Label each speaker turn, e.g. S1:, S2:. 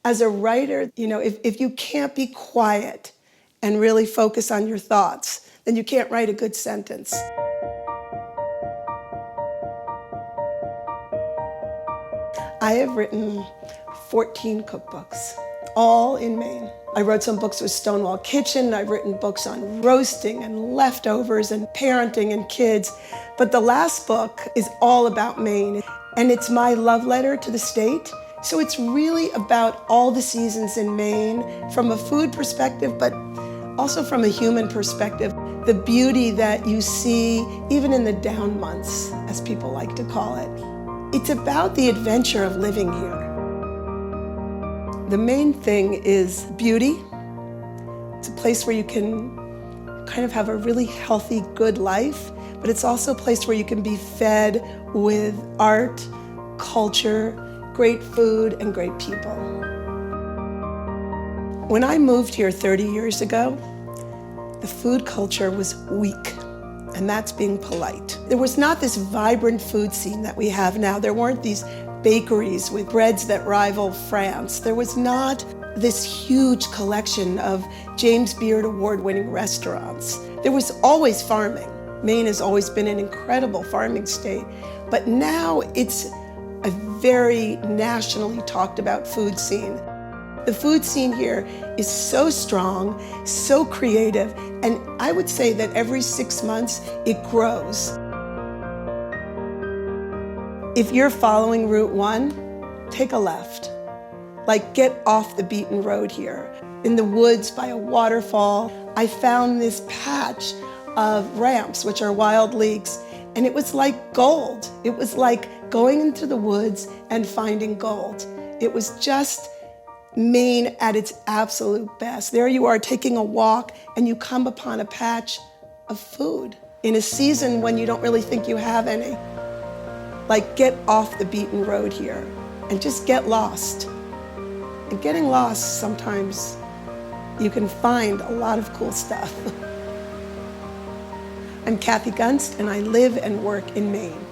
S1: As a writer, if you can't be quiet and really focus on your thoughts, then you can't write a good sentence. I have written 14 cookbooks, all in Maine. I wrote some books with Stonewall Kitchen. I've written books on roasting and leftovers and parenting and kids. But the last book is all about Maine, and it's my love letter to the state. So it's really about all the seasons in Maine from a food perspective, but also from a human perspective. The beauty that you see even in the down months, as people like to call it. It's about the adventure of living here. The main thing is beauty. It's a place where you can kind of have a really healthy, good life, but it's also a place where you can be fed with art, culture, great food, and great people. When I moved here 30 years ago, the food culture was weak, and that's being polite. There was not this vibrant food scene that we have now. There weren't these bakeries with breads that rival France. There was not this huge collection of James Beard award-winning restaurants. There was always farming. Maine has always been an incredible farming state, but now it's a very nationally talked about food scene. The food scene here is so strong, so creative, and I would say that every 6 months it grows. If you're following Route 1, take a left. Like, get off the beaten road here. In the woods by a waterfall, I found this patch of ramps, which are wild leeks, and it was like gold. It was like going into the woods and finding gold. It was just Maine at its absolute best. There you are taking a walk and you come upon a patch of food in a season when you don't really think you have any. Like, get off the beaten road here and just get lost. And getting lost, sometimes you can find a lot of cool stuff. I'm Kathy Gunst, and I live and work in Maine.